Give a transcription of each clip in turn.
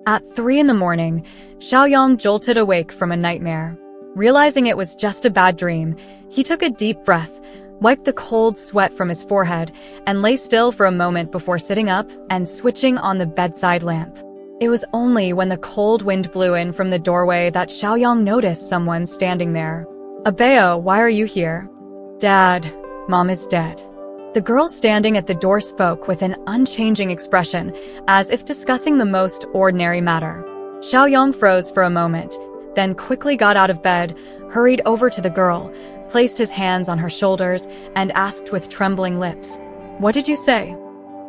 At 3 in the morning, Xiaoyang jolted awake from a nightmare. Realizing it was just a bad dream, he took a deep breath, wiped the cold sweat from his forehead, and lay still for a moment before sitting up and switching on the bedside lamp. It was only when the cold wind blew in from the doorway that Xiaoyang noticed someone standing there. "Abeo, why are you here?" "Dad, Mom is dead." The girl standing at the door spoke with an unchanging expression, as if discussing the most ordinary matter. Xiaoyang froze for a moment, then quickly got out of bed, hurried over to the girl, placed his hands on her shoulders, and asked with trembling lips, "What did you say?"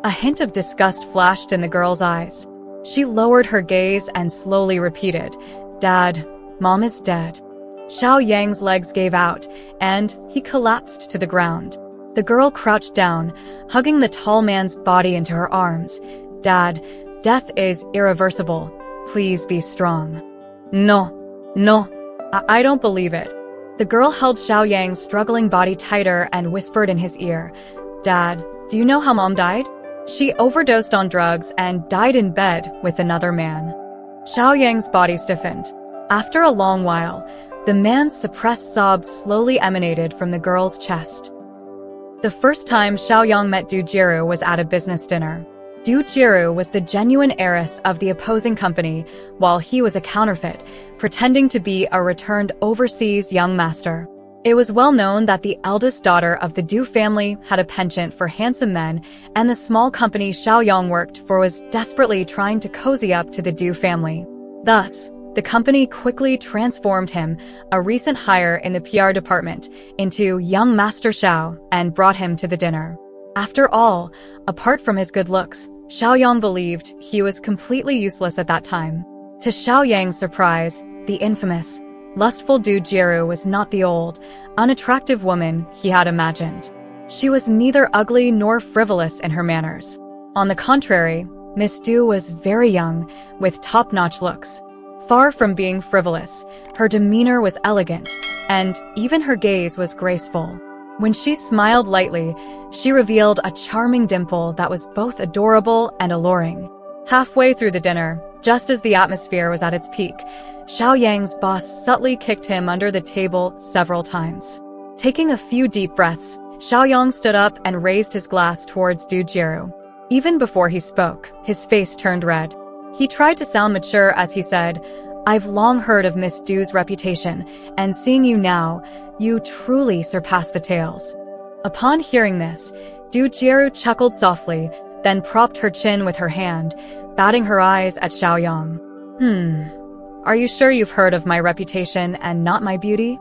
A hint of disgust flashed in the girl's eyes. She lowered her gaze and slowly repeated, "Dad, Mom is dead." Xiaoyang's legs gave out, and he collapsed to the ground. The girl crouched down, hugging the tall man's body into her arms. "Dad, death is irreversible. Please be strong." No, I don't believe it." The girl held Xiaoyang's struggling body tighter and whispered in his ear, "Dad, do you know how Mom died? She overdosed on drugs and died in bed with another man." Xiaoyang's body stiffened. After a long while, the man's suppressed sobs slowly emanated from the girl's chest. The first time Xiaoyang met Du Jiru was at a business dinner. Du Jiru was the genuine heiress of the opposing company, while he was a counterfeit, pretending to be a returned overseas young master. It was well known that the eldest daughter of the Du family had a penchant for handsome men, and the small company Xiaoyang worked for was desperately trying to cozy up to the Du family. Thus, the company quickly transformed him, a recent hire in the PR department, into young Master Xiao and brought him to the dinner. After all, apart from his good looks, Xiaoyang believed he was completely useless at that time. To Xiaoyang's surprise, the infamous, lustful Du Jiru was not the old, unattractive woman he had imagined. She was neither ugly nor frivolous in her manners. On the contrary, Miss Du was very young, with top-notch looks. Far from being frivolous, her demeanor was elegant, and even her gaze was graceful. When she smiled lightly, she revealed a charming dimple that was both adorable and alluring. Halfway through the dinner, just as the atmosphere was at its peak, Xiaoyang's boss subtly kicked him under the table several times. Taking a few deep breaths, Xiaoyang stood up and raised his glass towards Du Jiru. Even before he spoke, his face turned red. He tried to sound mature as he said, "I've long heard of Miss Du's reputation, and seeing you now, you truly surpass the tales." Upon hearing this, Du Jiru chuckled softly, then propped her chin with her hand, batting her eyes at Xiaoyang. Are you sure you've heard of my reputation and not my beauty?"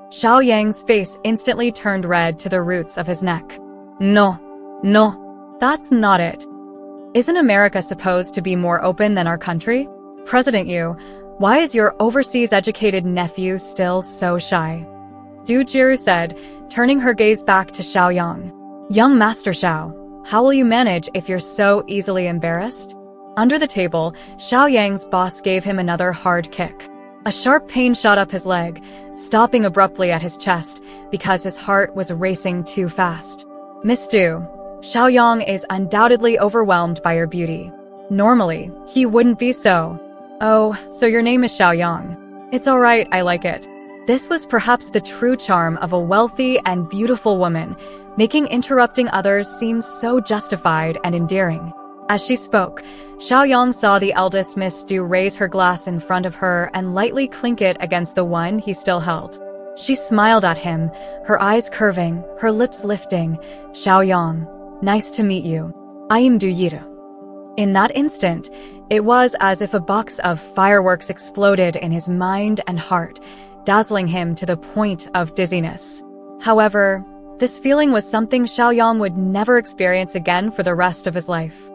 Xiaoyang's face instantly turned red to the roots of his neck. No, that's not it. Isn't America supposed to be more open than our country? President Yu, why is your overseas-educated nephew still so shy? Du Jiru said, turning her gaze back to Xiaoyang. "Young Master Xiao, how will you manage if you're so easily embarrassed?" Under the table, Xiaoyang's boss gave him another hard kick. A sharp pain shot up his leg, stopping abruptly at his chest because his heart was racing too fast. "Miss Du, Xiaoyang is undoubtedly overwhelmed by your beauty. Normally, he wouldn't be so." "Oh, so your name is Xiaoyang. It's all right, I like it." This was perhaps the true charm of a wealthy and beautiful woman, making interrupting others seem so justified and endearing. As she spoke, Xiaoyang saw the eldest Miss Du raise her glass in front of her and lightly clink it against the one he still held. She smiled at him, her eyes curving, her lips lifting. "Xiaoyang, nice to meet you. I am Du Jiru." In that instant, it was as if a box of fireworks exploded in his mind and heart, dazzling him to the point of dizziness. However, this feeling was something Xiaoyang would never experience again for the rest of his life.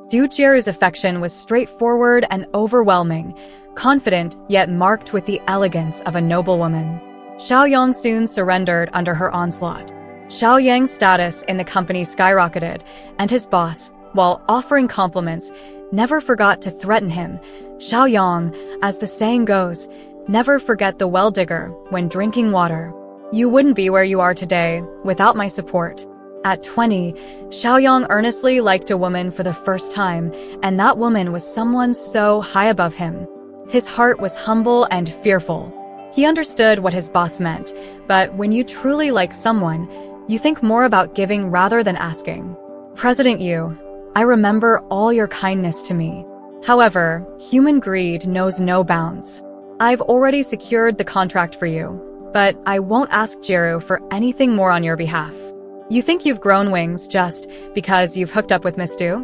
Du Jiru's affection was straightforward and overwhelming, confident yet marked with the elegance of a noblewoman. Xiaoyang soon surrendered under her onslaught. Xiaoyang's status in the company skyrocketed, and his boss, while offering compliments, never forgot to threaten him. "Xiaoyang, as the saying goes, never forget the well digger when drinking water. You wouldn't be where you are today without my support." At 20, Xiaoyang earnestly liked a woman for the first time, and that woman was someone so high above him. His heart was humble and fearful. He understood what his boss meant, but when you truly like someone, you think more about giving rather than asking. President Yu, I remember all your kindness to me. However, human greed knows no bounds. I've already secured the contract for you, but I won't ask Jiru for anything more on your behalf. You think you've grown wings just because you've hooked up with Miss Du?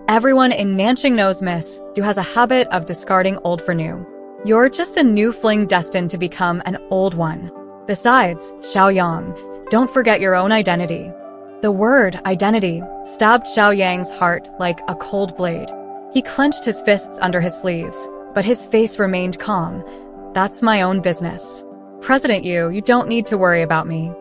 Everyone in Nanxing knows Miss Du has a habit of discarding old for new. You're just a new fling destined to become an old one. Besides, Xiaoyang, don't forget your own identity. The word identity stabbed Xiaoyang's heart like a cold blade. He clenched his fists under his sleeves, but his face remained calm. That's my own business. President Yu, you don't need to worry about me.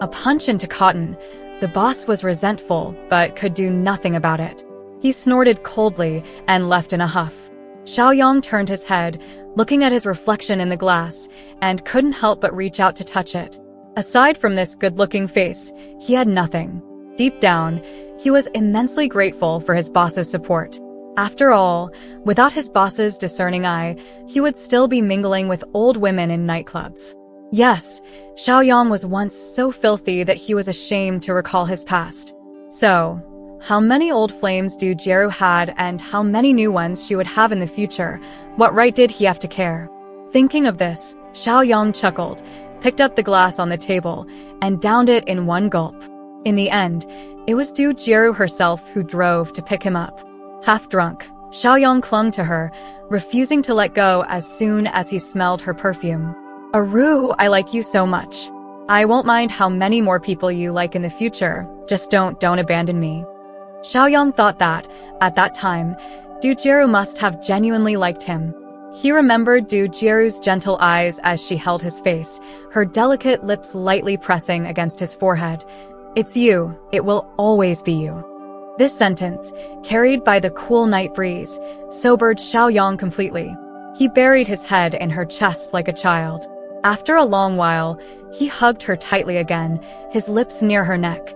A punch into cotton. The boss was resentful, but could do nothing about it. He snorted coldly and left in a huff. Xiaoyang turned his head, looking at his reflection in the glass, and couldn't help but reach out to touch it. Aside from this good-looking face, he had nothing. Deep down, he was immensely grateful for his boss's support. After all, without his boss's discerning eye, he would still be mingling with old women in nightclubs. Yes, Xiaoyang was once so filthy that he was ashamed to recall his past. So, how many old flames Du Jiru had and how many new ones she would have in the future? What right did he have to care? Thinking of this, Xiaoyang chuckled, picked up the glass on the table, and downed it in one gulp. In the end, it was Du Jiru herself who drove to pick him up. Half drunk, Xiaoyang clung to her, refusing to let go as soon as he smelled her perfume. Aru, I like you so much. I won't mind how many more people you like in the future, just don't abandon me. Xiaoyang thought that, at that time, Du Jiru must have genuinely liked him. He remembered Du Jiru's gentle eyes as she held his face, her delicate lips lightly pressing against his forehead. It's you, it will always be you. This sentence, carried by the cool night breeze, sobered Xiaoyang completely. He buried his head in her chest like a child. After a long while, he hugged her tightly again, his lips near her neck.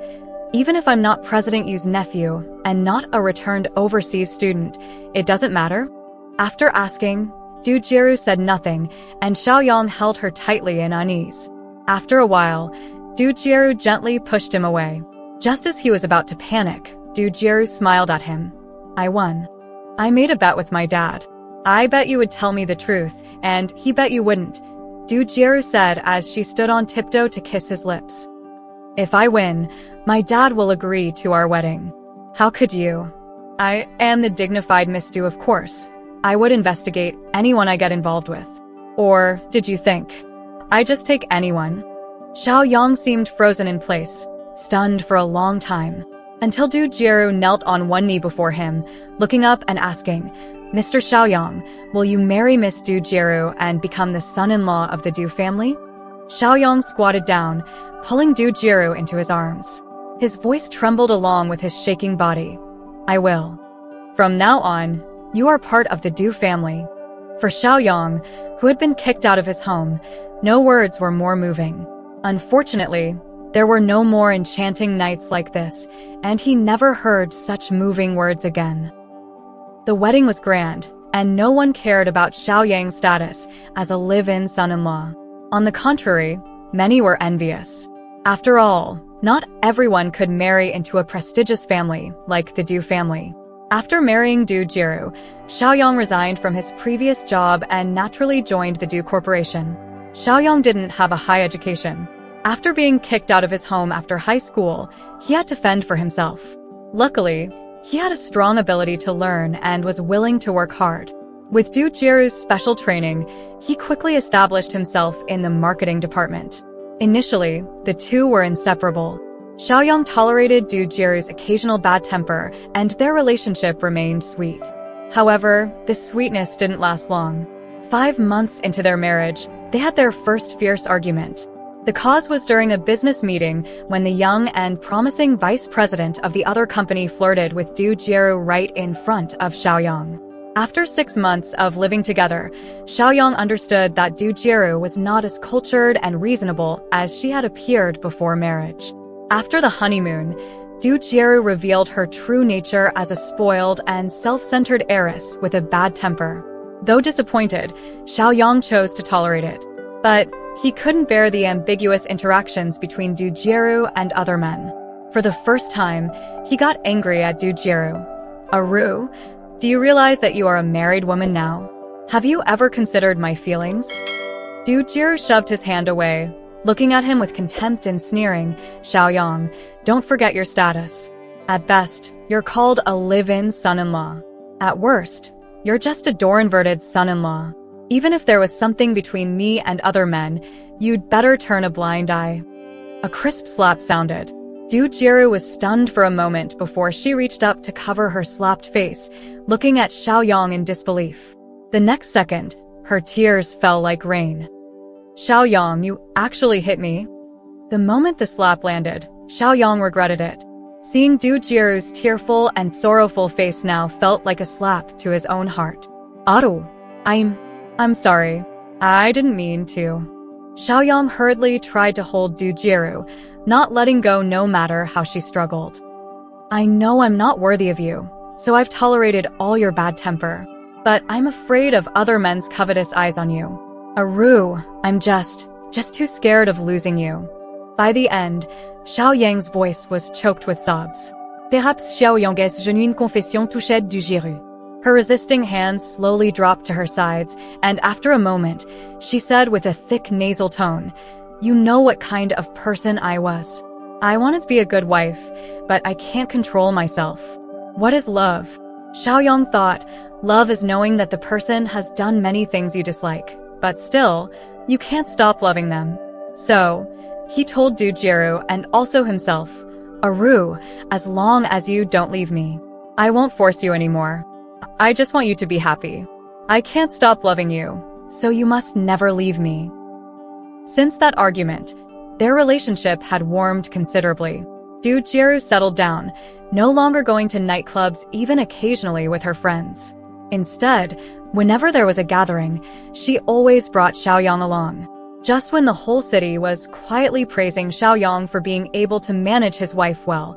Even if I'm not President Yu's nephew, and not a returned overseas student, it doesn't matter. After asking, Du Jiru said nothing, and Xiaoyang held her tightly in unease. After a while, Du Jiru gently pushed him away. Just as he was about to panic, Du Jiru smiled at him. I won. I made a bet with my dad. I bet you would tell me the truth, and he bet you wouldn't, Du Jiru said as she stood on tiptoe to kiss his lips. If I win, my dad will agree to our wedding. How could you? I am the dignified Miss Du, of course. I would investigate anyone I get involved with. Or did you think I just take anyone? Xiaoyang seemed frozen in place, stunned for a long time, until Du Jiru knelt on one knee before him, looking up and asking, Mr. Xiaoyang, will you marry Miss Du Jiru and become the son-in-law of the Du family? Xiaoyang squatted down, pulling Du Jiru into his arms. His voice trembled along with his shaking body. I will. From now on, you are part of the Du family. For Xiaoyang, who had been kicked out of his home, no words were more moving. Unfortunately, there were no more enchanting nights like this, and he never heard such moving words again. The wedding was grand, and no one cared about Xiaoyang's status as a live-in son-in-law. On the contrary, many were envious. After all, not everyone could marry into a prestigious family like the Du family. After marrying Du Jiru, Xiaoyang resigned from his previous job and naturally joined the Du Corporation. Xiaoyang didn't have a high education. After being kicked out of his home after high school, he had to fend for himself. Luckily, he had a strong ability to learn and was willing to work hard. With Du Jiru's special training, he quickly established himself in the marketing department. Initially, the two were inseparable. Xiaoyang tolerated Du Jiru's occasional bad temper, and their relationship remained sweet. However, this sweetness didn't last long. 5 months into their marriage, they had their first fierce argument. The cause was during a business meeting when the young and promising vice president of the other company flirted with Du Jiru right in front of Xiaoyang. After 6 months of living together, Xiaoyang understood that Du Jiru was not as cultured and reasonable as she had appeared before marriage. After the honeymoon, Du Jieru revealed her true nature as a spoiled and self-centered heiress with a bad temper. Though disappointed, Xiaoyang chose to tolerate it. But he couldn't bear the ambiguous interactions between Du Jieru and other men. For the first time, he got angry at Du Jieru. "Aru, do you realize that you are a married woman now? Have you ever considered my feelings?" Du Jieru shoved his hand away, looking at him with contempt and sneering. "Xiaoyang, don't forget your status. At best, you're called a live-in son-in-law. At worst, you're just a door-inverted son-in-law. Even if there was something between me and other men, you'd better turn a blind eye." A crisp slap sounded. Du Jieru was stunned for a moment before she reached up to cover her slapped face, looking at Xiaoyang in disbelief. The next second, her tears fell like rain. "Xiaoyang, you actually hit me?" The moment the slap landed, Xiaoyang regretted it. Seeing Du Jieru's tearful and sorrowful face now felt like a slap to his own heart. "Aru, I'm sorry. I didn't mean to." Xiaoyang hurriedly tried to hold Du Jieru, not letting go no matter how she struggled. "I know I'm not worthy of you, so I've tolerated all your bad temper. But I'm afraid of other men's covetous eyes on you. Aru, I'm just too scared of losing you." By the end, Xiaoyang's voice was choked with sobs. Perhaps Xiaoyang's genuine confession touched Du Jieru. Her resisting hands slowly dropped to her sides, and after a moment, she said with a thick nasal tone, "You know what kind of person I was. I wanted to be a good wife, but I can't control myself. What is love?" Xiaoyang thought, love is knowing that the person has done many things you dislike, but still, you can't stop loving them. So, he told Du Jieru and also himself, "Aru, as long as you don't leave me, I won't force you anymore. I just want you to be happy. I can't stop loving you, so you must never leave me." Since that argument, their relationship had warmed considerably. Du Jieru settled down, no longer going to nightclubs even occasionally with her friends. Instead, whenever there was a gathering, she always brought Xiaoyang along. Just when the whole city was quietly praising Xiaoyang for being able to manage his wife well,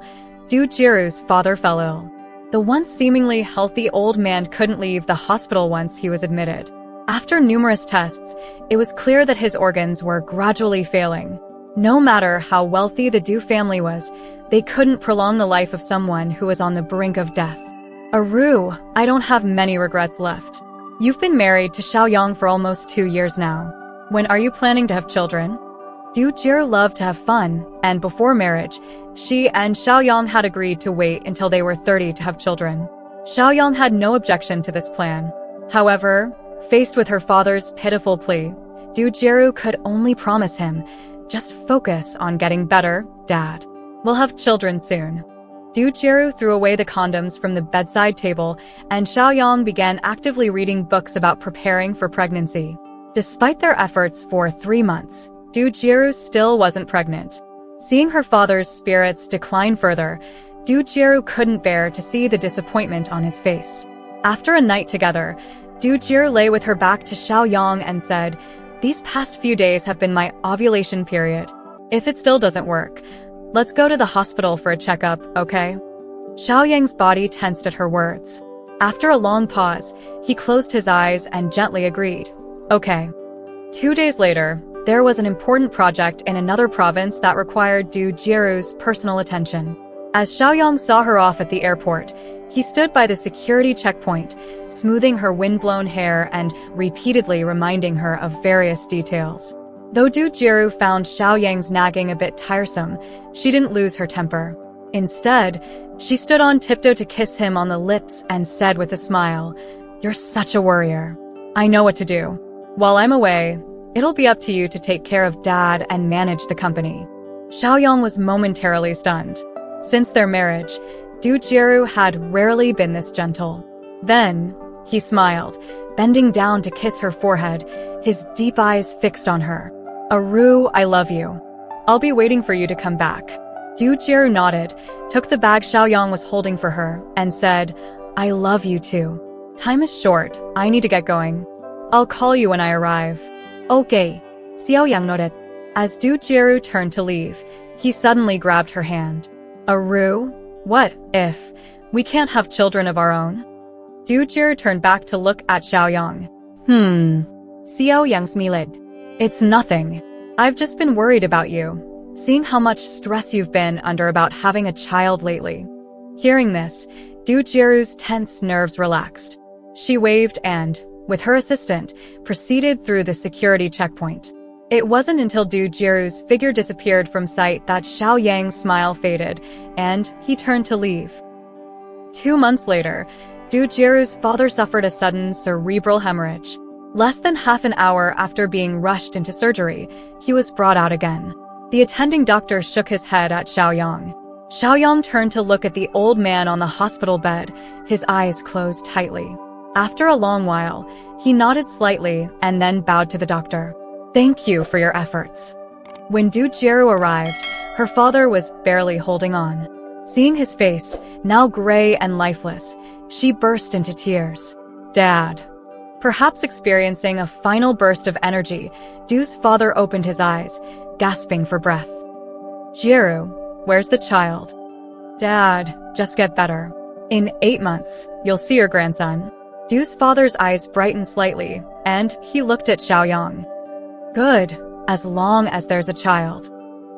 Du Jieru's father fell ill. The once seemingly healthy old man couldn't leave the hospital once he was admitted. After numerous tests, it was clear that his organs were gradually failing. No matter how wealthy the Du family was, they couldn't prolong the life of someone who was on the brink of death. "Aru, I don't have many regrets left. You've been married to Xiaoyang for almost 2 years now. When are you planning to have children?" Du Jieru loved to have fun, and before marriage, she and Xiaoyang had agreed to wait until they were 30 to have children. Xiaoyang had no objection to this plan. However, faced with her father's pitiful plea, Du Jieru could only promise him, "Just focus on getting better, Dad. We'll have children soon." Du Jieru threw away the condoms from the bedside table, and Xiaoyang began actively reading books about preparing for pregnancy. Despite their efforts for 3 months, Du Jieru still wasn't pregnant. Seeing her father's spirits decline further, Du Jieru couldn't bear to see the disappointment on his face. After a night together, Du Jieru lay with her back to Xiaoyang and said, "These past few days have been my ovulation period. If it still doesn't work, let's go to the hospital for a checkup, okay?" Xiaoyang's body tensed at her words. After a long pause, he closed his eyes and gently agreed. "Okay." 2 days later, there was an important project in another province that required Du Jieru's personal attention. As Xiaoyang saw her off at the airport, he stood by the security checkpoint, smoothing her wind-blown hair and repeatedly reminding her of various details. Though Du Jieru found Xiaoyang's nagging a bit tiresome, she didn't lose her temper. Instead, she stood on tiptoe to kiss him on the lips and said with a smile, "You're such a worrier. I know what to do. While I'm away, it'll be up to you to take care of Dad and manage the company." Xiaoyang was momentarily stunned. Since their marriage, Du Jieru had rarely been this gentle. Then, he smiled, bending down to kiss her forehead, his deep eyes fixed on her. "Aru, I love you. I'll be waiting for you to come back." Du Jieru nodded, took the bag Xiaoyang was holding for her, and said, "I love you too. Time is short, I need to get going. I'll call you when I arrive." "Okay." Xiaoyang nodded. As Du Jieru turned to leave, He suddenly grabbed her hand. Aru, what if we can't have children of our own? Du Jiru turned back to look at Xiaoyang. Xiao Yang smiled. It's nothing. I've just been worried about you, seeing how much stress you've been under about having a child lately. Hearing this, Du Jiru's tense nerves relaxed. She waved and, with her assistant, proceeded through the security checkpoint. It wasn't until Du Jiru's figure disappeared from sight that Xiaoyang's smile faded, and he turned to leave. 2 months later, Du Jiru's father suffered a sudden cerebral hemorrhage. Less than half an hour after being rushed into surgery, he was brought out again. The attending doctor shook his head at Xiaoyang. Xiaoyang turned to look at the old man on the hospital bed, his eyes closed tightly. After a long while, he nodded slightly and then bowed to the doctor. Thank you for your efforts. When Du Jiru arrived, her father was barely holding on. Seeing his face, now gray and lifeless, she burst into tears. Dad. Perhaps experiencing a final burst of energy, Du's father opened his eyes, gasping for breath. Jiru, where's the child? Dad, just get better. In 8 months, you'll see your grandson. Du's father's eyes brightened slightly, and he looked at Xiaoyang. Good, as long as there's a child.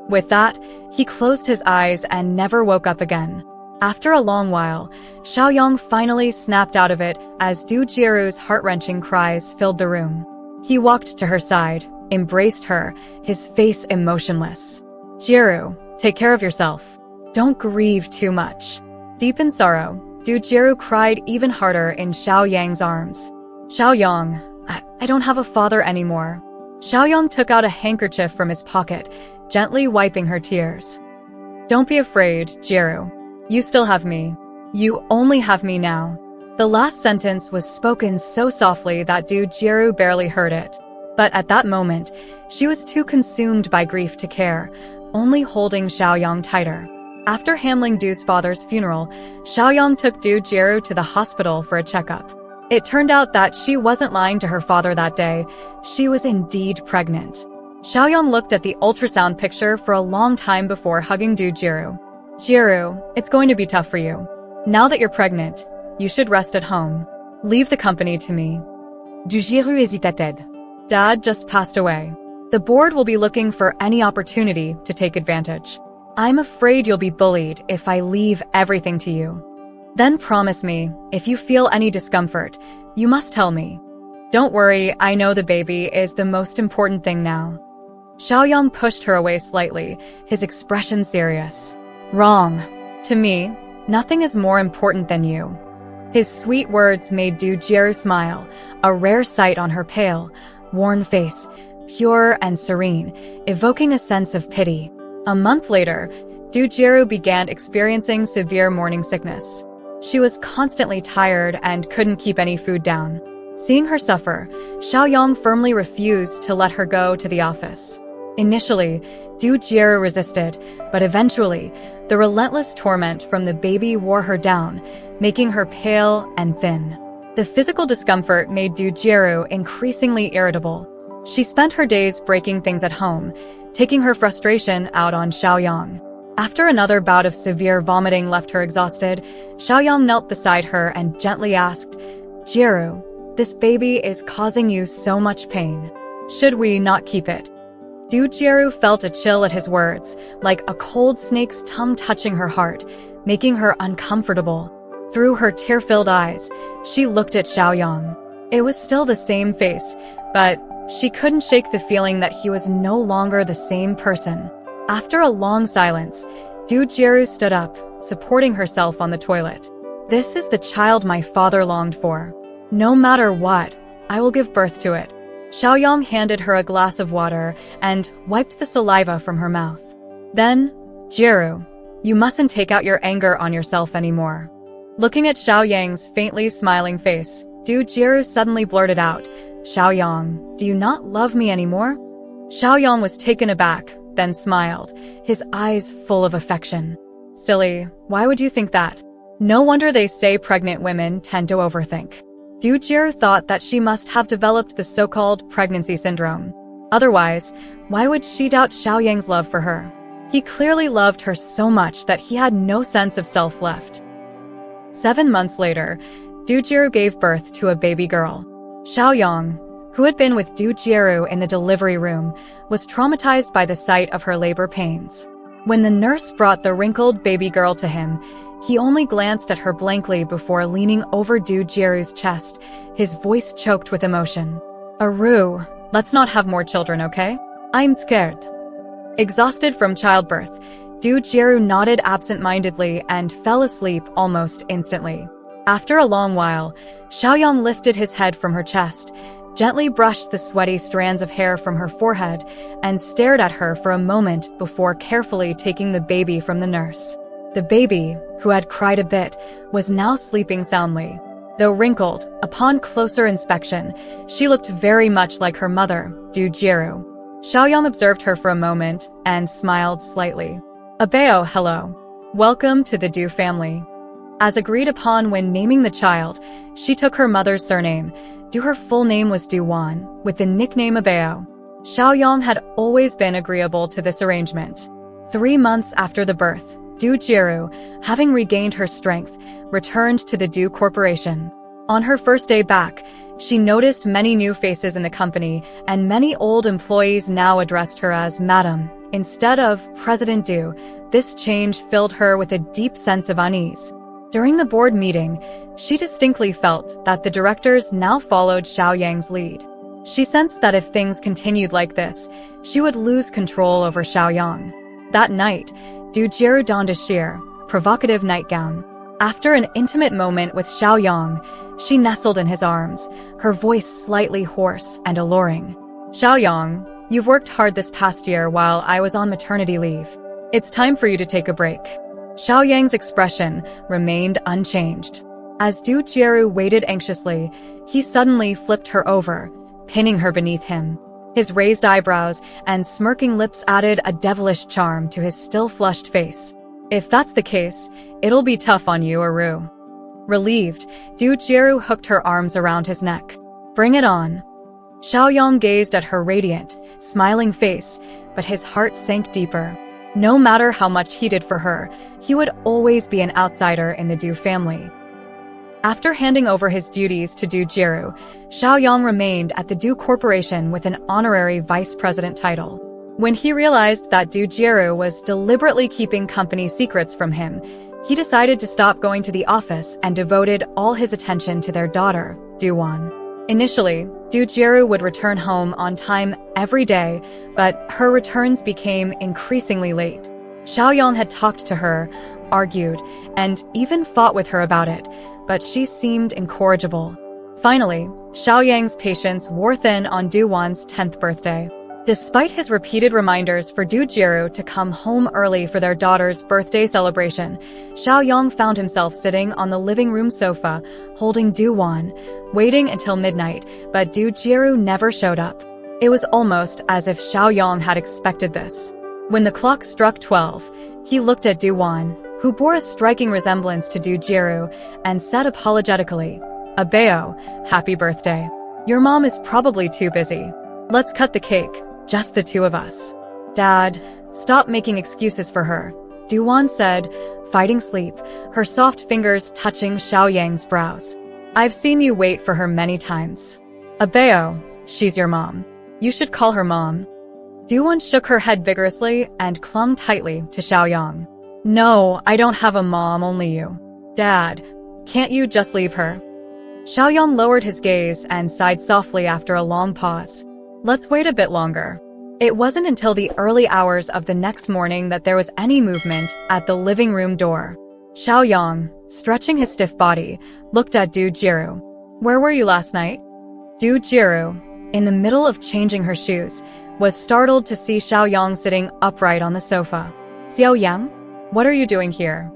With that, he closed his eyes and never woke up again. After a long while, Xiaoyang finally snapped out of it as Du Jiru's heart-wrenching cries filled the room. He walked to her side, embraced her, his face emotionless. Jiru, take care of yourself. Don't grieve too much. Deep in sorrow, Du Jiru cried even harder in Xiaoyang's arms. Xiaoyang, I don't have a father anymore. Xiaoyang took out a handkerchief from his pocket, gently wiping her tears. Don't be afraid, Jiru. You still have me. You only have me now. The last sentence was spoken so softly that Du Jiru barely heard it. But at that moment, she was too consumed by grief to care, only holding Xiaoyang tighter. After handling Du's father's funeral, Xiaoyang took Du Jiru to the hospital for a checkup. It turned out that she wasn't lying to her father that day. She was indeed pregnant. Xiaoyang looked at the ultrasound picture for a long time before hugging Du Jiru. Jiru, it's going to be tough for you. Now that you're pregnant, you should rest at home. Leave the company to me. Du Jiru hesitated. Dad just passed away. The board will be looking for any opportunity to take advantage. I'm afraid you'll be bullied if I leave everything to you. Then promise me, if you feel any discomfort, you must tell me. Don't worry, I know the baby is the most important thing now. Xiaoyang pushed her away slightly, his expression serious. Wrong. To me, nothing is more important than you. His sweet words made Du Jiru smile, a rare sight on her pale, worn face, pure and serene, evoking a sense of pity. A month later, Du Jiru began experiencing severe morning sickness. She was constantly tired and couldn't keep any food down. Seeing her suffer, Xiaoyang firmly refused to let her go to the office. Initially, Du Jiru resisted, but eventually, the relentless torment from the baby wore her down, making her pale and thin. The physical discomfort made Du Jiru increasingly irritable. She spent her days breaking things at home, taking her frustration out on Xiaoyang. After another bout of severe vomiting left her exhausted, Xiaoyang knelt beside her and gently asked, Jiru, this baby is causing you so much pain. Should we not keep it? Du Jiru felt a chill at his words, like a cold snake's tongue touching her heart, making her uncomfortable. Through her tear-filled eyes, she looked at Xiaoyang. It was still the same face, but she couldn't shake the feeling that he was no longer the same person. After a long silence, Du Jiru stood up, supporting herself on the toilet. This is the child my father longed for. No matter what, I will give birth to it. Xiaoyang handed her a glass of water and wiped the saliva from her mouth. Then, Jiru, you mustn't take out your anger on yourself anymore. Looking at Xiaoyang's faintly smiling face, Du Jiru suddenly blurted out, Xiaoyang, do you not love me anymore? Xiaoyang was taken aback, then smiled, his eyes full of affection. Silly, why would you think that? No wonder they say pregnant women tend to overthink. Du Jiru thought that she must have developed the so-called pregnancy syndrome. Otherwise, why would she doubt Xiaoyang's love for her? He clearly loved her so much that he had no sense of self left. 7 months later, Du Jieru gave birth to a baby girl. Xiaoyang, who had been with Du Jieru in the delivery room, was traumatized by the sight of her labor pains. When the nurse brought the wrinkled baby girl to him, he only glanced at her blankly before leaning over Du Jieru's chest, his voice choked with emotion. "Aru, let's not have more children, okay? I'm scared." Exhausted from childbirth, Du Jieru nodded absent-mindedly and fell asleep almost instantly. After a long while, Xiaoyang lifted his head from her chest, gently brushed the sweaty strands of hair from her forehead, and stared at her for a moment before carefully taking the baby from the nurse. The baby, who had cried a bit, was now sleeping soundly. Though wrinkled, upon closer inspection, she looked very much like her mother, Du Jieru. Xiaoyang observed her for a moment and smiled slightly. "Abeo, hello. Welcome to the Du family." As agreed upon when naming the child, she took her mother's surname. Her full name was Du Wan, with the nickname Abeo. Xiaoyang had always been agreeable to this arrangement. 3 months after the birth, Du Jieru, having regained her strength, returned to the Du Corporation. On her first day back, she noticed many new faces in the company, and many old employees now addressed her as Madam, instead of President Du. This change filled her with a deep sense of unease. During the board meeting, she distinctly felt that the directors now followed Xiaoyang's lead. She sensed that if things continued like this, she would lose control over Xiaoyang. That night, Du Jieru donned a sheer, provocative nightgown. After an intimate moment with Xiaoyang, she nestled in his arms, her voice slightly hoarse and alluring. "Xiaoyang, you've worked hard this past year while I was on maternity leave. It's time for you to take a break." Xiaoyang's expression remained unchanged. As Du Jieru waited anxiously, he suddenly flipped her over, pinning her beneath him. His raised eyebrows and smirking lips added a devilish charm to his still flushed face. "If that's the case, it'll be tough on you, Aru." Relieved, Du Jieru hooked her arms around his neck. "Bring it on." Xiaoyang gazed at her radiant, smiling face, but his heart sank deeper. No matter how much he did for her, he would always be an outsider in the Du family. After handing over his duties to Du Jieru, Xiaoyang remained at the Du Corporation with an honorary vice president title. When he realized that Du Jieru was deliberately keeping company secrets from him, he decided to stop going to the office and devoted all his attention to their daughter, Du Wan. Initially, Du Jieru would return home on time every day, but her returns became increasingly late. Xiaoyang had talked to her, argued, and even fought with her about it, but she seemed incorrigible. Finally, Xiaoyang's patience wore thin on Du Wan's 10th birthday. Despite his repeated reminders for Du Jieru to come home early for their daughter's birthday celebration, Xiaoyang found himself sitting on the living room sofa, holding Du Wan, waiting until midnight, but Du Jieru never showed up. It was almost as if Xiaoyang had expected this. When the clock struck 12, he looked at Du Wan, who bore a striking resemblance to Du Jieru, and said apologetically, "Abeo, happy birthday. Your mom is probably too busy. Let's cut the cake. Just the two of us." "Dad, stop making excuses for her," Du Wan said, fighting sleep, her soft fingers touching Xiaoyang's brows. "I've seen you wait for her many times. Abeo, she's your mom. You should call her mom." Du Wan shook her head vigorously and clung tightly to Xiaoyang. "No, I don't have a mom, only you. Dad, can't you just leave her?" Xiaoyang lowered his gaze and sighed softly after a long pause. "Let's wait a bit longer." It wasn't until the early hours of the next morning that there was any movement at the living room door. Xiaoyang, stretching his stiff body, looked at Du Jieru. "Where were you last night?" Du Jieru, in the middle of changing her shoes, was startled to see Xiaoyang sitting upright on the sofa. "Xiaoyang, what are you doing here?"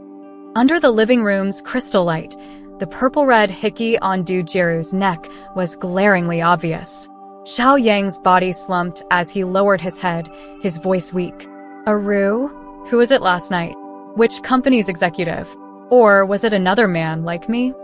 Under the living room's crystal light, the purple-red hickey on Du Jieru's neck was glaringly obvious. Xiaoyang's body slumped as he lowered his head, his voice weak. "Aru? Who was it last night? Which company's executive? Or was it another man like me?"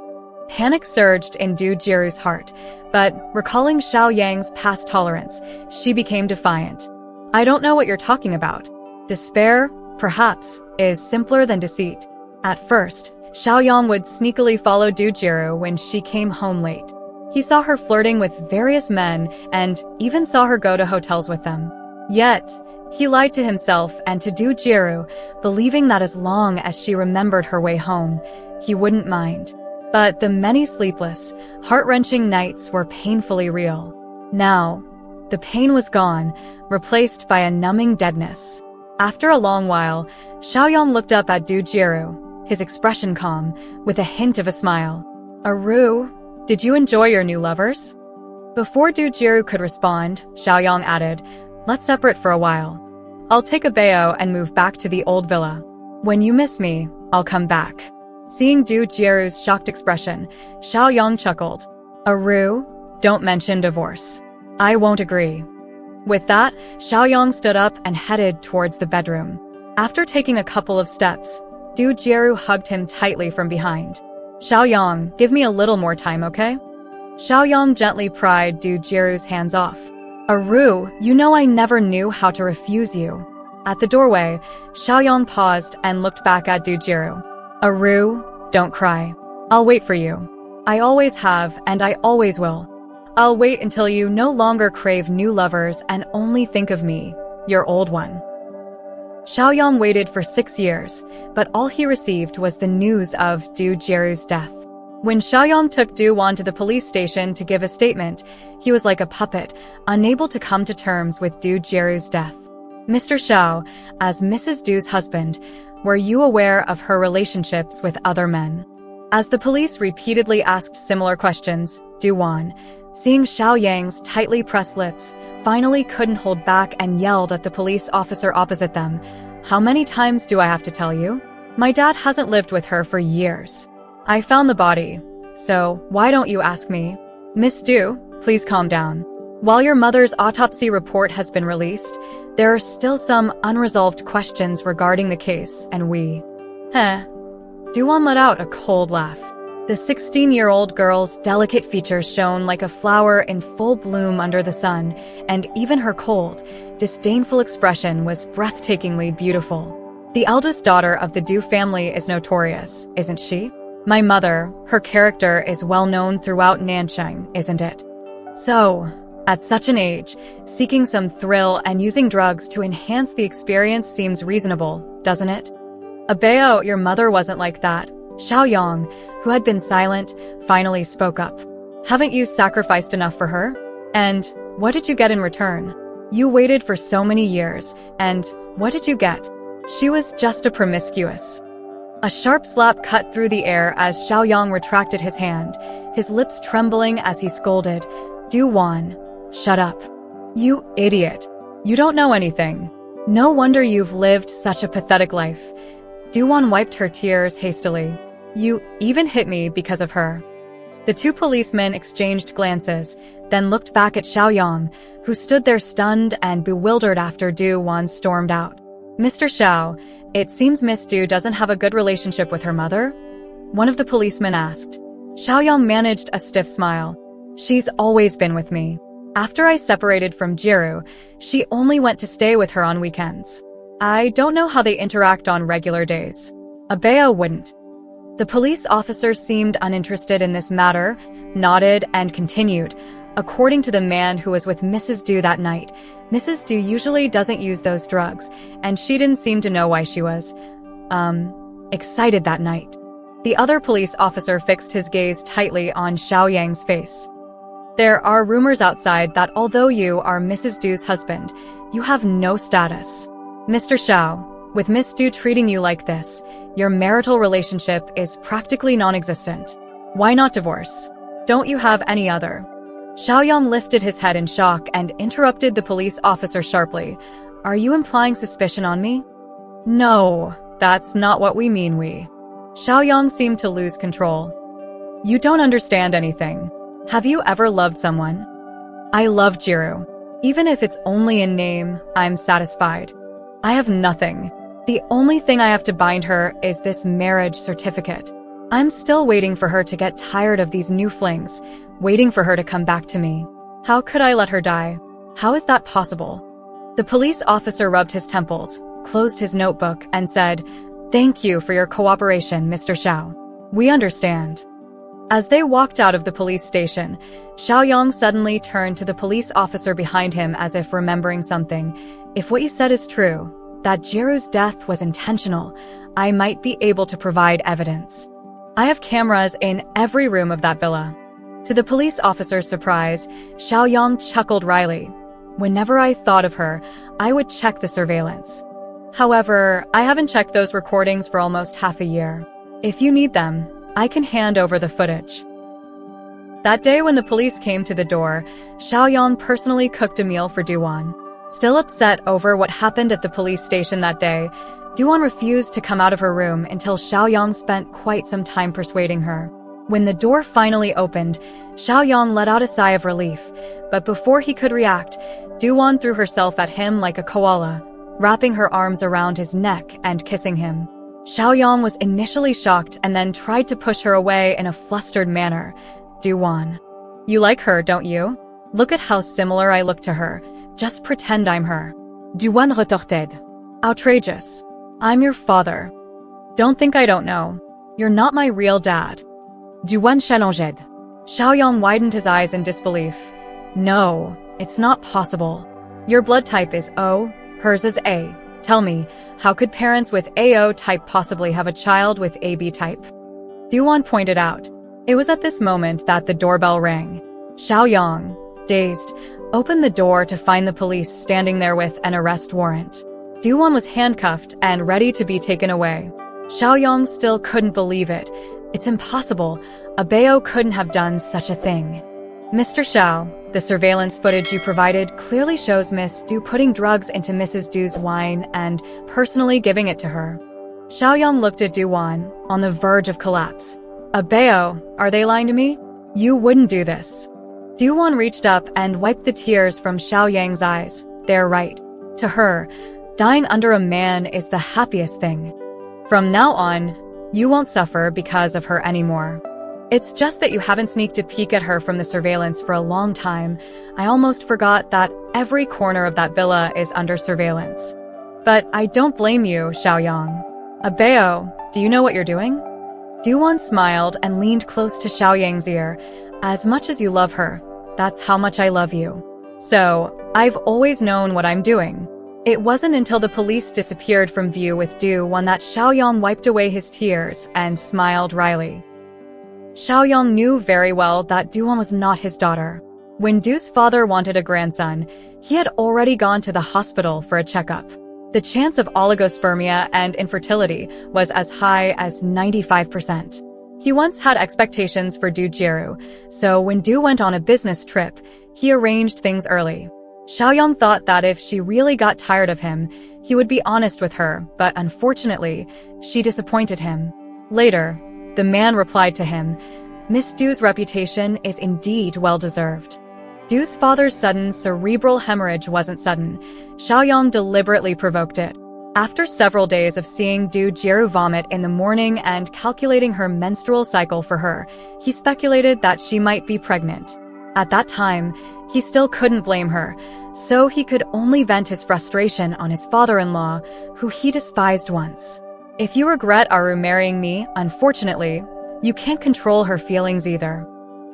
Panic surged in Du Jieru's heart, but recalling Xiaoyang's past tolerance, she became defiant. "I don't know what you're talking about." Despair, perhaps, is simpler than deceit. At first, Xiaoyang would sneakily follow Du Jiru when she came home late. He saw her flirting with various men and even saw her go to hotels with them. Yet, he lied to himself and to Du Jiru, believing that as long as she remembered her way home, he wouldn't mind. But the many sleepless, heart-wrenching nights were painfully real. Now, the pain was gone, replaced by a numbing deadness. After a long while, Xiaoyang looked up at Du Jiru, his expression calm, with a hint of a smile. "Aru, did you enjoy your new lovers?" Before Du Jiru could respond, Xiaoyang added, "Let's separate for a while. I'll take a bao and move back to the old villa. When you miss me, I'll come back." Seeing Du Jiru's shocked expression, Xiaoyang chuckled. "Aru, don't mention divorce. I won't agree." With that, Xiaoyang stood up and headed towards the bedroom. After taking a couple of steps, Du Jiru hugged him tightly from behind. "Xiaoyang, give me a little more time, okay?" Xiaoyang gently pried Du Jiru's hands off. "Aru, you know I never knew how to refuse you." At the doorway, Xiaoyang paused and looked back at Du Jiru. "Aru, don't cry. I'll wait for you. I always have and I always will. I'll wait until you no longer crave new lovers and only think of me, your old one." Xiaoyang waited for 6 years, but all he received was the news of Du Jiru's death. When Xiaoyang took Du Wan to the police station to give a statement, he was like a puppet, unable to come to terms with Du Jiru's death. "Mr. Xiao, as Mrs. Du's husband, were you aware of her relationships with other men?" As the police repeatedly asked similar questions, Du Wan, seeing Xiaoyang's tightly pressed lips, finally couldn't hold back and yelled at the police officer opposite them, "How many times do I have to tell you? My dad hasn't lived with her for years. I found the body, so why don't you ask me?" "Miss Du, please calm down. While your mother's autopsy report has been released, there are still some unresolved questions regarding the case, and we..." Du Wan let out a cold laugh. The 16-year-old girl's delicate features shone like a flower in full bloom under the sun, and even her cold, disdainful expression was breathtakingly beautiful. "The eldest daughter of the Du family is notorious, isn't she? My mother, her character is well known throughout Nanchang, isn't it? So, at such an age, seeking some thrill and using drugs to enhance the experience seems reasonable, doesn't it?" "Abeo, your mother wasn't like that." Xiaoyang, who had been silent, finally spoke up. "Haven't you sacrificed enough for her? And what did you get in return? You waited for so many years, and what did you get? She was just a promiscuous." A sharp slap cut through the air as Xiaoyang retracted his hand, his lips trembling as he scolded, "Du Wan, shut up. You idiot. You don't know anything. No wonder you've lived such a pathetic life." Du Wan wiped her tears hastily. "You even hit me because of her." The two policemen exchanged glances, then looked back at Xiaoyang, who stood there stunned and bewildered after Du Wan stormed out. "Mr. Xiao, it seems Miss Du doesn't have a good relationship with her mother?" one of the policemen asked. Xiaoyang managed a stiff smile. "She's always been with me. After I separated from Jiru, she only went to stay with her on weekends. I don't know how they interact on regular days." Abeo wouldn't. The police officer seemed uninterested in this matter, nodded, and continued. "According to the man who was with Mrs. Du that night, Mrs. Du usually doesn't use those drugs, and she didn't seem to know why she was, excited that night." The other police officer fixed his gaze tightly on Xiaoyang's face. "There are rumors outside that although you are Mrs. Du's husband, you have no status. Mr. Xiao, with Miss Du treating you like this, your marital relationship is practically non-existent. Why not divorce? Don't you have any other?" Xiaoyang lifted his head in shock and interrupted the police officer sharply. "Are you implying suspicion on me?" "No, that's not what we mean, Xiaoyang seemed to lose control. "You don't understand anything. Have you ever loved someone? I love Jiru. Even if it's only in name, I'm satisfied. I have nothing. The only thing I have to bind her is this marriage certificate. I'm still waiting for her to get tired of these new flings, waiting for her to come back to me. How could I let her die? How is that possible?" The police officer rubbed his temples, closed his notebook, and said, "Thank you for your cooperation, Mr. Xiao. We understand." As they walked out of the police station, Xiaoyang suddenly turned to the police officer behind him as if remembering something. "If what you said is true, that Jiru's death was intentional, I might be able to provide evidence. I have cameras in every room of that villa." To the police officer's surprise, Xiaoyang chuckled wryly. "Whenever I thought of her, I would check the surveillance. However, I haven't checked those recordings for almost half a year. If you need them, I can hand over the footage." That day when the police came to the door, Xiaoyang personally cooked a meal for Duan. Still upset over what happened at the police station that day, Duan refused to come out of her room until Xiaoyang spent quite some time persuading her. When the door finally opened, Xiaoyang let out a sigh of relief, but before he could react, Duan threw herself at him like a koala, wrapping her arms around his neck and kissing him. Xiaoyang was initially shocked and then tried to push her away in a flustered manner. "Duan, you like her, don't you? Look at how similar I look to her. Just pretend I'm her." Duan retorted. "Outrageous. I'm your father. Don't think I don't know. You're not my real dad." Duan challenged. Xiaoyang widened his eyes in disbelief. "No, it's not possible. Your blood type is O, hers is A. Tell me, how could parents with AO type possibly have a child with AB type?" Duan pointed out. It was at this moment that the doorbell rang. Xiaoyang, dazed, opened the door to find the police standing there with an arrest warrant. Duan was handcuffed and ready to be taken away. Xiaoyang still couldn't believe it. "It's impossible. A Bao couldn't have done such a thing." "Mr. Xiao, the surveillance footage you provided clearly shows Miss Du putting drugs into Mrs. Du's wine and personally giving it to her." Xiaoyang looked at Duan, on the verge of collapse. "A Bao, are they lying to me? You wouldn't do this." Duan reached up and wiped the tears from Xiaoyang's eyes. "They're right. To her, dying under a man is the happiest thing. From now on, you won't suffer because of her anymore. It's just that you haven't sneaked a peek at her from the surveillance for a long time. I almost forgot that every corner of that villa is under surveillance. But I don't blame you, Xiaoyang. A Bao, do you know what you're doing?" Duan smiled and leaned close to Xiaoyang's ear. "As much as you love her, that's how much I love you. So, I've always known what I'm doing." It wasn't until the police disappeared from view with Duan that Xiaoyang wiped away his tears and smiled wryly. Xiaoyang knew very well that Duan was not his daughter. When Du's father wanted a grandson, he had already gone to the hospital for a checkup. The chance of oligospermia and infertility was as high as 95%. He once had expectations for Du Jiru, so when Du went on a business trip, he arranged things early. Xiaoyang thought that if she really got tired of him, he would be honest with her, but unfortunately, she disappointed him. Later, the man replied to him, "Miss Du's reputation is indeed well-deserved." Du's father's sudden cerebral hemorrhage wasn't sudden. Xiaoyang deliberately provoked it. After several days of seeing Du Jiru vomit in the morning and calculating her menstrual cycle for her, he speculated that she might be pregnant. At that time, he still couldn't blame her, so he could only vent his frustration on his father-in-law, who he despised once. "If you regret Aru marrying me, unfortunately, you can't control her feelings either.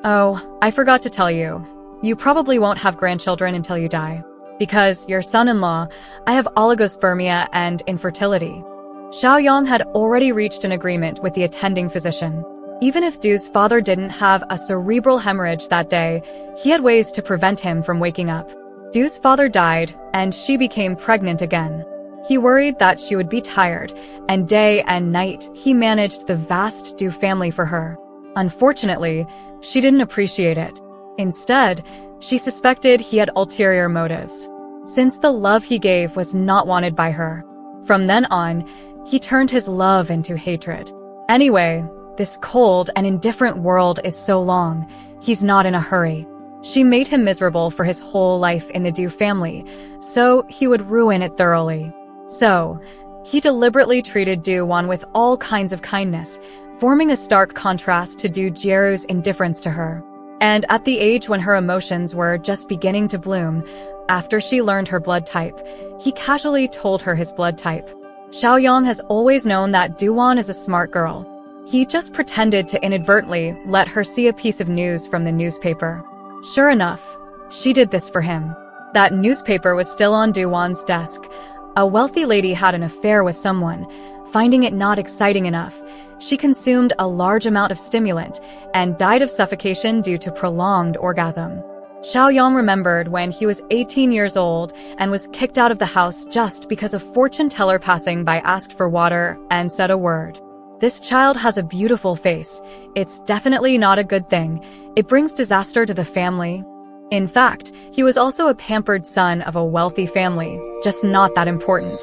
Oh, I forgot to tell you. You probably won't have grandchildren until you die. Because your son-in-law, I have oligospermia and infertility." Xiaoyang had already reached an agreement with the attending physician. Even if Du's father didn't have a cerebral hemorrhage that day, he had ways to prevent him from waking up. Du's father died, and she became pregnant again. He worried that she would be tired, and day and night he managed the vast Du family for her. Unfortunately, she didn't appreciate it. Instead, she suspected he had ulterior motives, since the love he gave was not wanted by her. From then on, he turned his love into hatred. Anyway, this cold and indifferent world is so long, he's not in a hurry. She made him miserable for his whole life in the Du family, so he would ruin it thoroughly. So, he deliberately treated Duan with all kinds of kindness, forming a stark contrast to Du Jiru's indifference to her. And at the age when her emotions were just beginning to bloom, after she learned her blood type, he casually told her his blood type. Xiaoyang has always known that Duan is a smart girl. He just pretended to inadvertently let her see a piece of news from the newspaper. Sure enough, she did this for him. That newspaper was still on Duan's desk. A wealthy lady had an affair with someone. Finding it not exciting enough, she consumed a large amount of stimulant and died of suffocation due to prolonged orgasm. Xiaoyang remembered when he was 18 years old and was kicked out of the house just because a fortune teller passing by asked for water and said a word. This child has a beautiful face. It's definitely not a good thing. It brings disaster to the family. In fact, he was also a pampered son of a wealthy family, just not that important.